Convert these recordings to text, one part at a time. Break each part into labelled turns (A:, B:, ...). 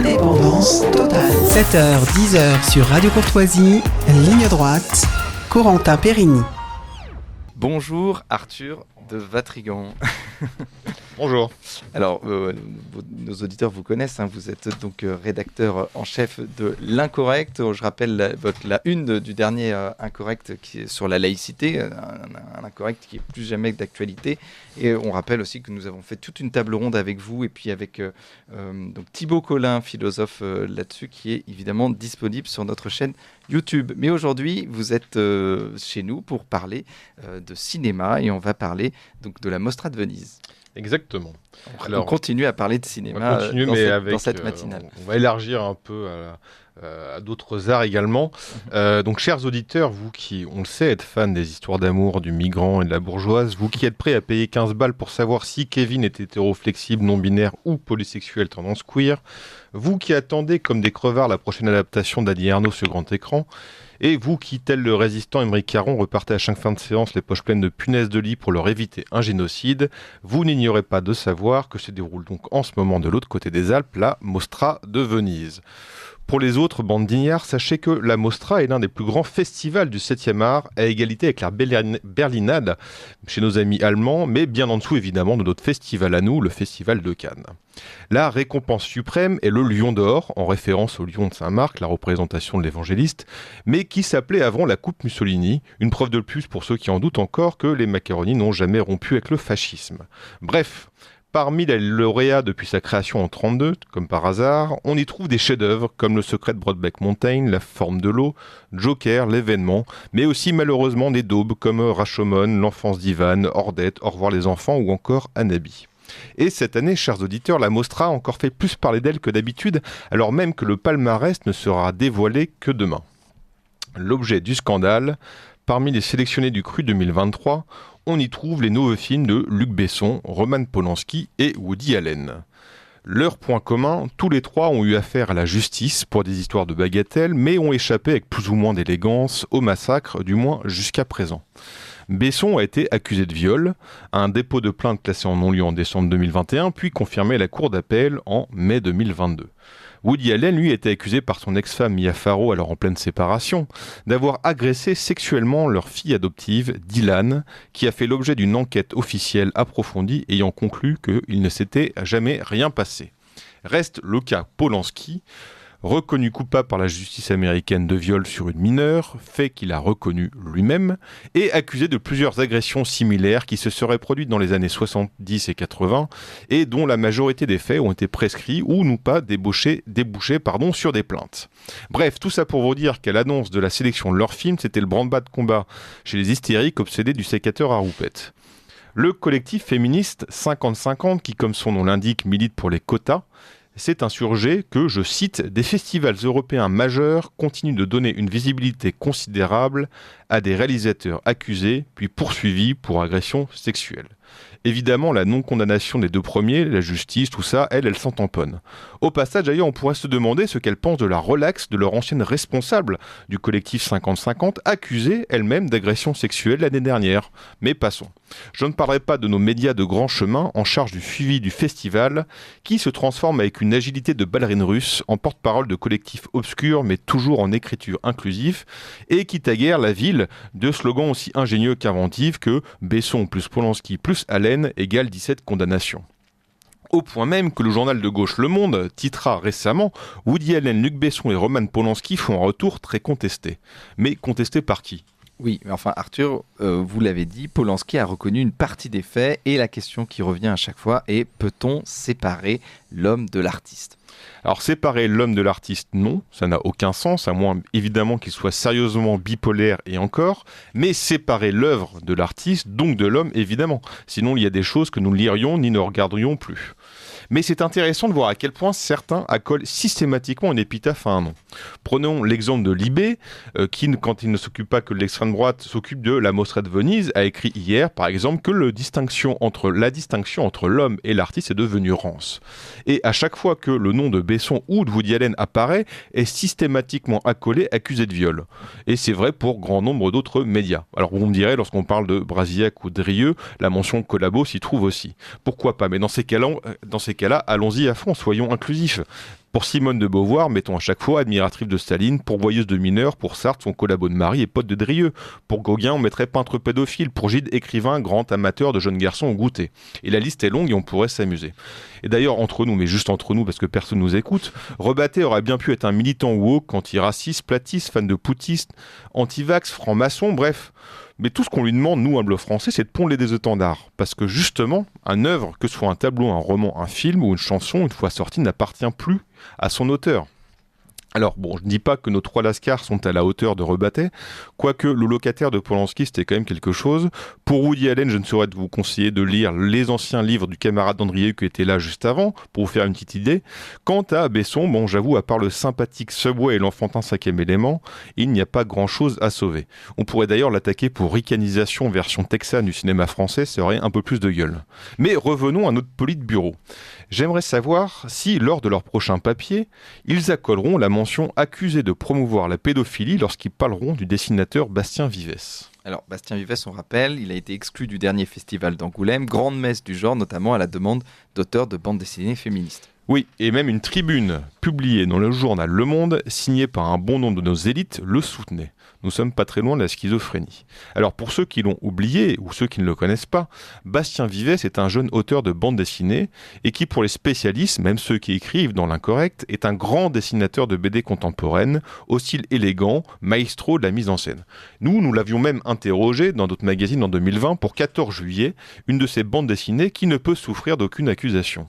A: Indépendance totale. 7h, 10h sur Radio Courtoisie, ligne droite, Corentin Périni.
B: Bonjour Arthur de Vatrigan.
C: Bonjour.
B: Alors, nos auditeurs vous connaissent, vous êtes donc rédacteur en chef de l'Incorrect. Je rappelle la une du dernier Incorrect qui est sur la laïcité, un Incorrect qui est plus jamais d'actualité. Et on rappelle aussi que nous avons fait toute une table ronde avec vous et puis avec donc Thibaut Collin, philosophe là-dessus, qui est évidemment disponible sur notre chaîne YouTube. Mais aujourd'hui, vous êtes chez nous pour parler de cinéma et on va parler donc de la Mostra de Venise.
C: Exactement.
B: Alors, on continue à parler de cinéma dans cette matinale.
C: On va élargir un peu à d'autres arts également. Donc, chers auditeurs, vous qui, on le sait, êtes fans des histoires d'amour, du migrant et de la bourgeoise, vous qui êtes prêts à payer 15 balles pour savoir si Kevin est hétéroflexible, non-binaire ou polysexuel tendance queer, vous qui attendez comme des crevards la prochaine adaptation d'Annie Ernaux sur grand écran, et vous qui, tel le résistant Aymeric Caron, repartez à chaque fin de séance les poches pleines de punaises de lit pour leur éviter un génocide, vous n'ignorez pas de savoir que se déroule donc en ce moment de l'autre côté des Alpes la Mostra de Venise. Pour les autres, bande d'ignards, sachez que la Mostra est l'un des plus grands festivals du 7e art, à égalité avec la Berlinade chez nos amis allemands, mais bien en dessous évidemment de notre festival à nous, le Festival de Cannes. La récompense suprême est le Lion d'Or, en référence au lion de Saint-Marc, la représentation de l'évangéliste, mais qui s'appelait avant la Coupe Mussolini, une preuve de plus pour ceux qui en doutent encore que les macaronis n'ont jamais rompu avec le fascisme. Bref, parmi les lauréats depuis sa création en 1932, comme par hasard, on y trouve des chefs-d'œuvre comme Le Secret de Brokeback Mountain, La Forme de l'eau, Joker, L'événement, mais aussi malheureusement des daubes comme Rashomon, L'Enfance d'Ivan, Ordette, Au revoir les enfants ou encore Anabi. Et cette année, chers auditeurs, la Mostra a encore fait plus parler d'elle que d'habitude, alors même que le palmarès ne sera dévoilé que demain. L'objet du scandale, parmi les sélectionnés du Cru 2023, on y trouve les nouveaux films de Luc Besson, Roman Polanski et Woody Allen. Leur point commun, tous les trois ont eu affaire à la justice pour des histoires de bagatelles, mais ont échappé avec plus ou moins d'élégance au massacre, du moins jusqu'à présent. Besson a été accusé de viol, un dépôt de plainte classé en non-lieu en décembre 2021, puis confirmé à la cour d'appel en mai 2022. Woody Allen, lui, a été accusé par son ex-femme Mia Farrow, alors en pleine séparation, d'avoir agressé sexuellement leur fille adoptive, Dylan, qui a fait l'objet d'une enquête officielle approfondie ayant conclu qu'il ne s'était jamais rien passé. Reste le cas Polanski, reconnu coupable par la justice américaine de viol sur une mineure, fait qu'il a reconnu lui-même, et accusé de plusieurs agressions similaires qui se seraient produites dans les années 70 et 80, et dont la majorité des faits ont été prescrits ou n'ont pas débouché sur des plaintes. Bref, tout ça pour vous dire qu'à l'annonce de la sélection de leur film, c'était le branle-bas de combat chez les hystériques obsédés du sécateur à roupettes. Le collectif féministe 50-50, qui comme son nom l'indique milite pour les quotas, s'est insurgé que, je cite, « des festivals européens majeurs continuent de donner une visibilité considérable à des réalisateurs accusés puis poursuivis pour agression sexuelle ». Évidemment, la non-condamnation des deux premiers, la justice, tout ça, elle s'en tamponne. Au passage, d'ailleurs, on pourrait se demander ce qu'elle pense de la relaxe de leur ancienne responsable du collectif 50-50, accusée elle-même d'agression sexuelle l'année dernière. Mais passons. Je ne parlerai pas de nos médias de grand chemin en charge du suivi du festival, qui se transforme avec une agilité de ballerine russe en porte-parole de collectifs obscurs mais toujours en écriture inclusive, et qui taguèrent la ville de slogans aussi ingénieux qu'inventifs que Besson plus Polanski plus Allen égale 17 condamnations. Au point même que le journal de gauche Le Monde titra récemment « Woody Allen, Luc Besson et Roman Polanski font un retour très contesté ». Mais contesté par qui ?
B: Oui, mais enfin Arthur, vous l'avez dit, Polanski a reconnu une partie des faits et la question qui revient à chaque fois est « peut-on séparer l'homme de l'artiste ?»
C: Alors séparer l'homme de l'artiste, non, ça n'a aucun sens, à moins évidemment qu'il soit sérieusement bipolaire et encore, mais séparer l'œuvre de l'artiste, donc de l'homme, évidemment. Sinon il y a des choses que nous ne lirions ni ne regarderions plus. Mais c'est intéressant de voir à quel point certains accolent systématiquement une épitaphe à un nom. Prenons l'exemple de Libé, qui, quand il ne s'occupe pas que de l'extrême droite, s'occupe de la Mostra de Venise, a écrit hier, par exemple, que la distinction entre l'homme et l'artiste est devenue rance. Et à chaque fois que le nom de Besson ou de Woody Allen apparaît, est systématiquement accolé, accusé de viol. Et c'est vrai pour grand nombre d'autres médias. Alors vous me direz, lorsqu'on parle de Brasillac ou Drieux, la mention collabo s'y trouve aussi. Pourquoi pas ? Mais dans ces cas-là, cas-là, allons-y à fond, soyons inclusifs. Pour Simone de Beauvoir, mettons à chaque fois admiratrice de Staline, pourvoyeuse de mineurs, pour Sartre, son collabo de mari et pote de Drieux. Pour Gauguin, on mettrait peintre pédophile, pour Gide, écrivain, grand amateur de jeunes garçons au goûter. Et la liste est longue et on pourrait s'amuser. Et d'ailleurs, entre nous, mais juste entre nous parce que personne nous écoute, Rebatté aurait bien pu être un militant woke, anti-raciste, platiste, fan de poutistes, anti-vax, franc-maçon, bref. Mais tout ce qu'on lui demande, nous, humbles Français, c'est de pondre des étendards. Parce que justement, un œuvre, que ce soit un tableau, un roman, un film ou une chanson, une fois sortie, n'appartient plus à son auteur. Alors, bon, je ne dis pas que nos 3 Lascars sont à la hauteur de Rebatté, quoique le locataire de Polanski, c'était quand même quelque chose. Pour Woody Allen, je ne saurais vous conseiller de lire les anciens livres du camarade d'Andrieux qui était là juste avant, pour vous faire une petite idée. Quant à Besson, bon, j'avoue, à part le sympathique Subway et l'enfantin 5e élément, il n'y a pas grand-chose à sauver. On pourrait d'ailleurs l'attaquer pour ricanisation version texane du cinéma français, ça aurait un peu plus de gueule. Mais revenons à notre Politburo. J'aimerais savoir si, lors de leur prochain papier, ils accoleront la mention accusée de promouvoir la pédophilie lorsqu'ils parleront du dessinateur Bastien Vivès.
B: Alors, Bastien Vivès, on rappelle, il a été exclu du dernier festival d'Angoulême, grande messe du genre, notamment à la demande d'auteurs de bandes dessinées féministes.
C: Oui, et même une tribune publiée dans le journal Le Monde, signée par un bon nombre de nos élites, le soutenait. Nous sommes pas très loin de la schizophrénie. Alors pour ceux qui l'ont oublié, ou ceux qui ne le connaissent pas, Bastien Vivès est un jeune auteur de bande dessinée, et qui pour les spécialistes, même ceux qui écrivent dans l'incorrect, est un grand dessinateur de BD contemporaine, au style élégant, maestro de la mise en scène. Nous l'avions même interrogé dans d'autres magazines en 2020 pour 14 juillet, une de ces bandes dessinées qui ne peut souffrir d'aucune accusation.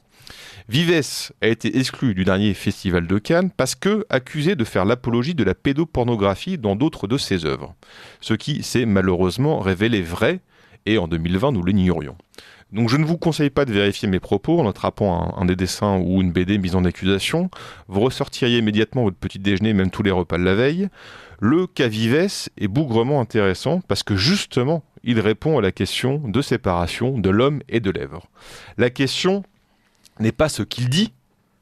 C: Vivès a été exclu du dernier festival de Cannes parce que accusé de faire l'apologie de la pédopornographie dans d'autres de ses œuvres. Ce qui s'est malheureusement révélé vrai, et en 2020 nous l'ignorions. Donc je ne vous conseille pas de vérifier mes propos en attrapant un des dessins ou une BD mise en accusation. Vous ressortiriez immédiatement votre petit déjeuner, même tous les repas de la veille. Le cas Vivès est bougrement intéressant parce que justement, il répond à la question de séparation de l'homme et de l'œuvre. La question n'est pas ce qu'il dit,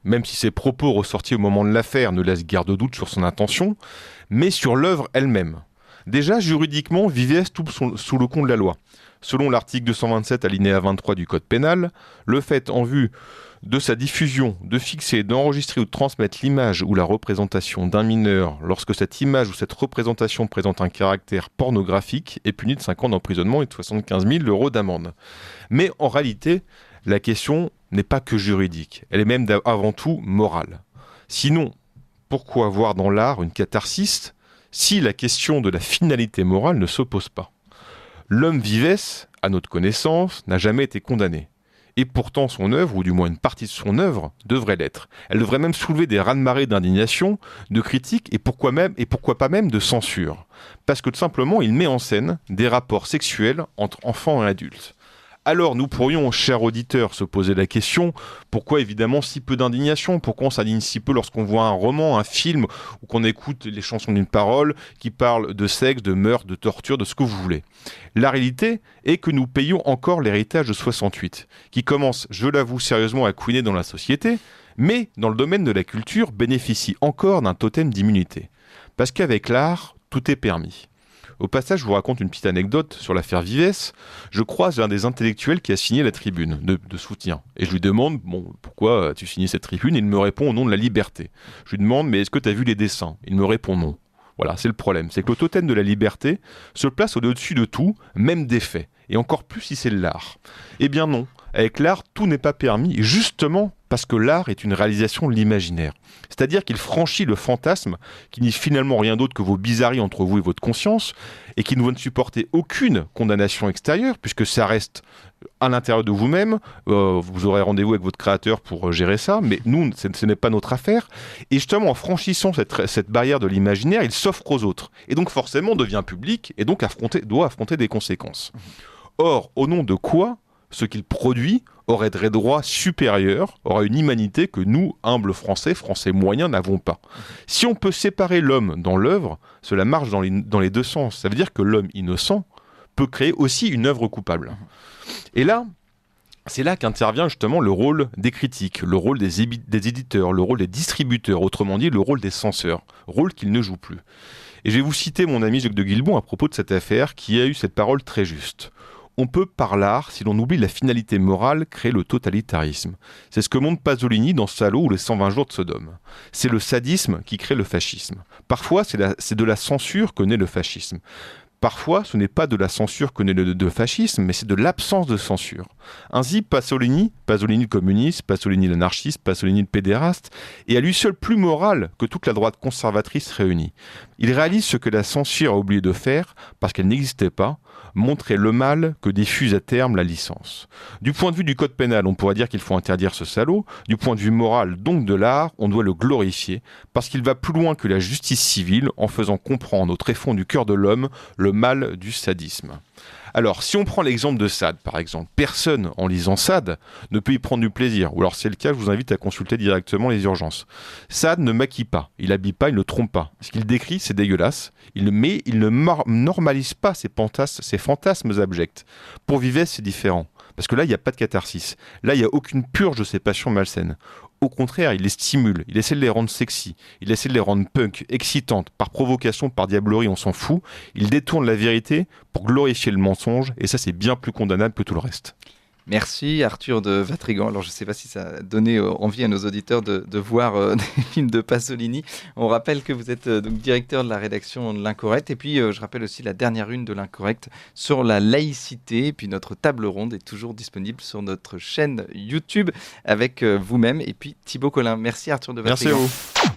C: même si ses propos ressortis au moment de l'affaire ne laissent guère de doute sur son intention, mais sur l'œuvre elle-même. Déjà, juridiquement, Vivès tombe sous le coup de la loi. Selon l'article 227 alinéa 23 du Code pénal, le fait en vue de sa diffusion, de fixer, d'enregistrer ou de transmettre l'image ou la représentation d'un mineur lorsque cette image ou cette représentation présente un caractère pornographique est puni de 5 ans d'emprisonnement et de 75 000 € d'amende. Mais en réalité, la question n'est pas que juridique, elle est même avant tout morale. Sinon, pourquoi voir dans l'art une catharsis si la question de la finalité morale ne s'oppose pas ? L'homme Vivès, à notre connaissance, n'a jamais été condamné. Et pourtant son œuvre, ou du moins une partie de son œuvre, devrait l'être. Elle devrait même soulever des raz-de-marée d'indignation, de critique et pourquoi pas même de censure. Parce que tout simplement, il met en scène des rapports sexuels entre enfants et adultes. Alors nous pourrions, chers auditeurs, se poser la question, pourquoi évidemment si peu d'indignation ? Pourquoi on s'indigne si peu lorsqu'on voit un roman, un film, ou qu'on écoute les chansons d'une parole qui parle de sexe, de meurtre, de torture, de ce que vous voulez ? La réalité est que nous payons encore l'héritage de 68, qui commence, je l'avoue sérieusement, à couiner dans la société, mais dans le domaine de la culture bénéficie encore d'un totem d'immunité. Parce qu'avec l'art, tout est permis. Au passage, je vous raconte une petite anecdote sur l'affaire Vivès. Je croise l'un des intellectuels qui a signé la tribune de soutien. Et je lui demande, pourquoi as-tu signé cette tribune ? Il me répond au nom de la liberté. Je lui demande, mais est-ce que tu as vu les dessins ? Il me répond non. Voilà, c'est le problème. C'est que le totem de la liberté se place au-dessus de tout, même des faits. Et encore plus si c'est l'art. Eh bien non. Avec l'art, tout n'est pas permis, justement parce que l'art est une réalisation de l'imaginaire. C'est-à-dire qu'il franchit le fantasme, qui n'est finalement rien d'autre que vos bizarreries entre vous et votre conscience, et qui ne va ne supporter aucune condamnation extérieure, puisque ça reste à l'intérieur de vous-même. Vous aurez rendez-vous avec votre créateur pour gérer ça, mais nous, ce n'est pas notre affaire. Et justement, en franchissant cette barrière de l'imaginaire, il s'offre aux autres. Et donc forcément devient public, et donc doit affronter des conséquences. Or, au nom de quoi ce qu'il produit aurait des droits supérieurs, aurait une humanité que nous, humbles Français moyens, n'avons pas. Si on peut séparer l'homme dans l'œuvre, cela marche dans les deux sens. Ça veut dire que l'homme innocent peut créer aussi une œuvre coupable. Et là, c'est là qu'intervient justement le rôle des critiques, le rôle des éditeurs, le rôle des distributeurs, autrement dit le rôle des censeurs, rôle qu'ils ne jouent plus. Et je vais vous citer mon ami Jacques de Guilbon à propos de cette affaire qui a eu cette parole très juste. On peut, par l'art, si l'on oublie la finalité morale, créer le totalitarisme. C'est ce que montre Pasolini dans Salo ou les 120 jours de Sodome. C'est le sadisme qui crée le fascisme. Parfois, c'est de la censure que naît le fascisme. Parfois, ce n'est pas de la censure que naît le fascisme, mais c'est de l'absence de censure. Ainsi, Pasolini le communiste, Pasolini l'anarchiste, Pasolini le pédéraste, est à lui seul plus moral que toute la droite conservatrice réunie. Il réalise ce que la censure a oublié de faire, parce qu'elle n'existait pas, montrer le mal que diffuse à terme la licence. Du point de vue du code pénal, on pourrait dire qu'il faut interdire ce salaud. Du point de vue moral, donc de l'art, on doit le glorifier, parce qu'il va plus loin que la justice civile en faisant comprendre au tréfonds du cœur de l'homme le mal du sadisme. Alors, si on prend l'exemple de Sade, par exemple, personne, en lisant Sade, ne peut y prendre du plaisir. Ou alors, c'est le cas, je vous invite à consulter directement les urgences. Sade ne maquille pas, il habille pas, il ne trompe pas. Ce qu'il décrit, c'est dégueulasse, mais il ne normalise pas ses fantasmes abjects. Pour Vives, c'est différent. Parce que là, il n'y a pas de catharsis. Là, il n'y a aucune purge de ses passions malsaines. Au contraire, il les stimule, il essaie de les rendre sexy, il essaie de les rendre punk, excitantes, par provocation, par diablerie, on s'en fout. Il détourne la vérité pour glorifier le mensonge, et ça c'est bien plus condamnable que tout le reste.
B: Merci Arthur de Vatrigan. Alors je ne sais pas si ça a donné envie à nos auditeurs de voir des films de Pasolini. On rappelle que vous êtes donc directeur de la rédaction de l'Incorrect. Et puis je rappelle aussi la dernière une de l'Incorrect sur la laïcité. Et puis notre table ronde est toujours disponible sur notre chaîne YouTube avec vous-même et puis Thibaut Collin. Merci Arthur de Vatrigan.
C: Merci à vous.